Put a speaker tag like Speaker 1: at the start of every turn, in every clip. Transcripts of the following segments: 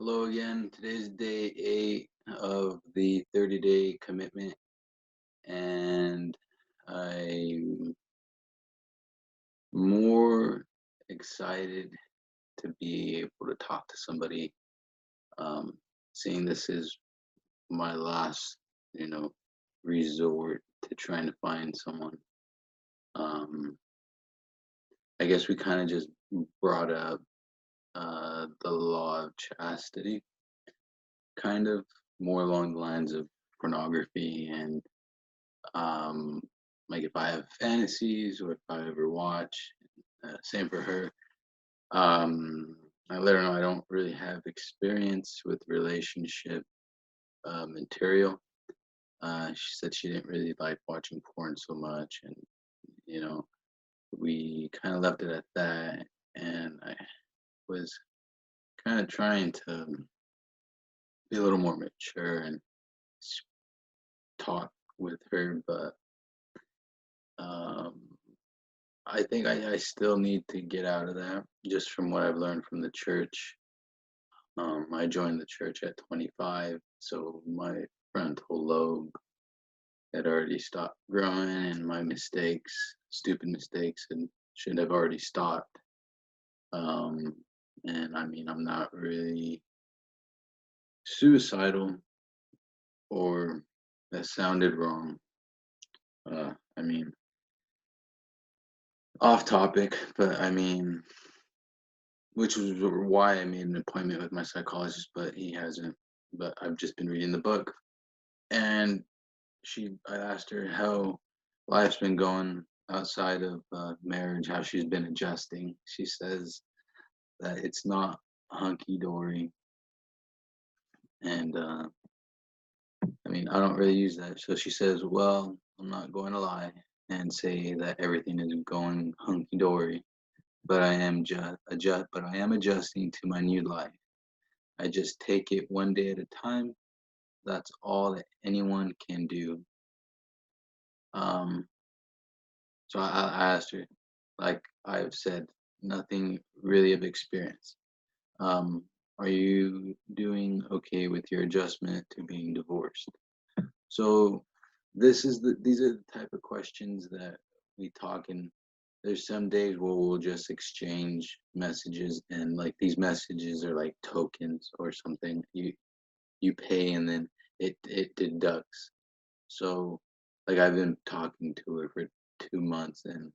Speaker 1: Hello again. Today's day 8 of the 30-day commitment, and I'm more excited to be able to talk to somebody, um, seeing this is my last, you know, resort to trying to find someone. Um, I guess we kind of just brought up the law of chastity, kind of more along the lines of pornography and Um, like if I have fantasies or if I ever watch, same for her. I let her know I don't really have experience with relationship material. She said she didn't really like watching porn so much, and you know, we kind of left it at that. And I was kind of trying to be a little more mature and s- talk with her, but um, I think I still need to get out of that just from what I've learned from the church. I joined the church at 25, so my frontal lobe had already stopped growing, and my mistakes, stupid mistakes, and should have already stopped. Um, and I mean, I'm not really suicidal, or that sounded wrong. I mean, off topic, but I mean, which was why I made an appointment with my psychologist, but he hasn't. But I've just been reading the book, and I asked her how life's been going outside of marriage, how she's been adjusting. She says that it's not hunky dory, and I mean I don't really use that. So she says, "Well, I'm not going to lie and say that everything is going hunky dory, but I am adjusting to my new life. I just take it one day at a time. That's all that anyone can do." Um, so I asked her, like I've said, nothing really of experience. Um, are you doing okay with your adjustment to being divorced? So these are the type of questions that we talk, and there's some days where we'll just exchange messages, and like these messages are like tokens or something. You pay and then it deducts. So like I've been talking to her for 2 months, and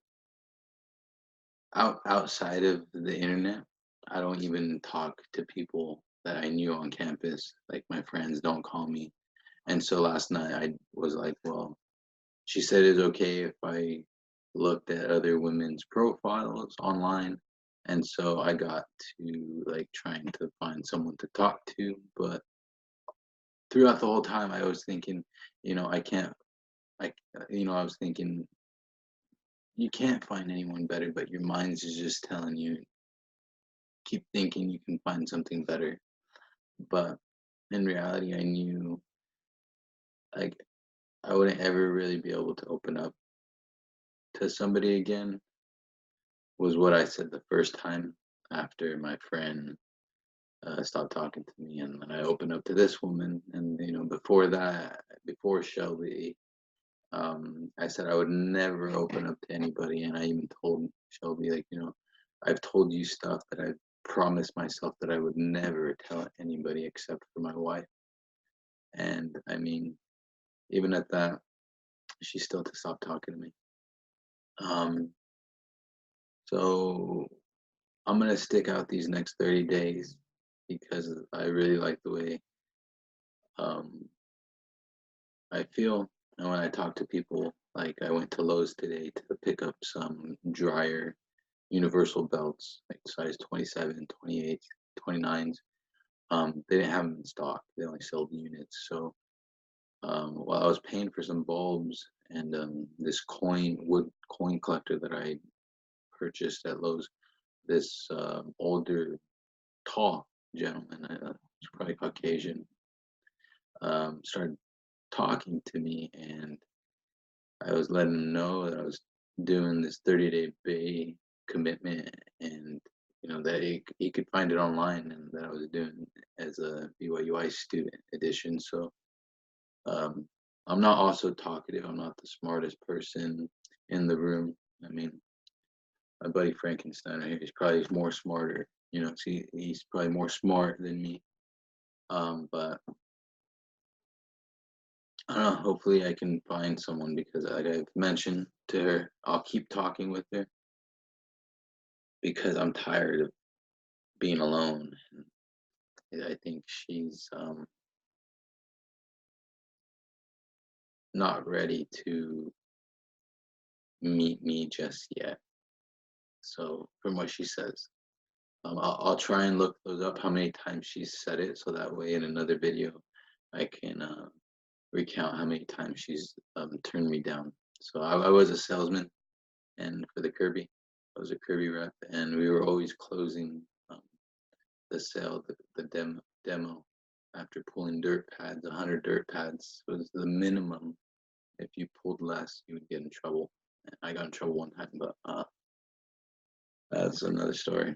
Speaker 1: outside of the internet, I don't even talk to people that I knew on campus. Like my friends don't call me. And so last night I was like, well, she said it's okay if I looked at other women's profiles online. And so I got to like trying to find someone to talk to. But throughout the whole time, I was thinking, I can't, I was thinking, you can't find anyone better, but your mind is just telling you, keep thinking you can find something better. But in reality, I knew like I wouldn't ever really be able to open up to somebody again, was what I said the first time after my friend stopped talking to me. And then I opened up to this woman. And, before that, before Shelby, I said I would never open up to anybody. And I even told Shelby, like, I've told you stuff that I've promised myself that I would never tell anybody except for my wife. And I mean, even at that, she still to stop talking to me. Um, so I'm gonna stick out these next 30 days because I really like the way um, I feel. And when I talk to people, like I went to Lowe's today to pick up some dryer universal belts, like size 27, 28, 29s. They didn't have them in stock. They only sold units. So while I was paying for some bulbs and this wood coin collector that I purchased at Lowe's, this older, tall gentleman, he's probably Caucasian, started talking to me, and I was letting him know that I was doing this 30-day bay commitment, and that he could find it online and that I was doing as a BYUI student edition. So um, I'm not also talkative. I'm not the smartest person in the room. I mean, my buddy Frankenstein right here, he's probably more smarter. He's probably more smart than me. But I don't know. Hopefully, I can find someone because, like I've mentioned to her, I'll keep talking with her because I'm tired of being alone. And I think she's not ready to meet me just yet. So, from what she says, I'll try and look those up, how many times she's said it, so that way in another video I can recount how many times she's turned me down. So I was a salesman, and for the Kirby, I was a Kirby rep, and we were always closing um, the sale, the demo after pulling dirt pads. 100 dirt pads was the minimum. If you pulled less, you would get in trouble. I got in trouble one time, but that's another story.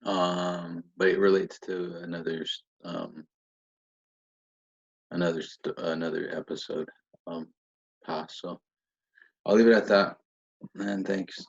Speaker 1: But it relates to another episode past. So I'll leave it at that. And thanks.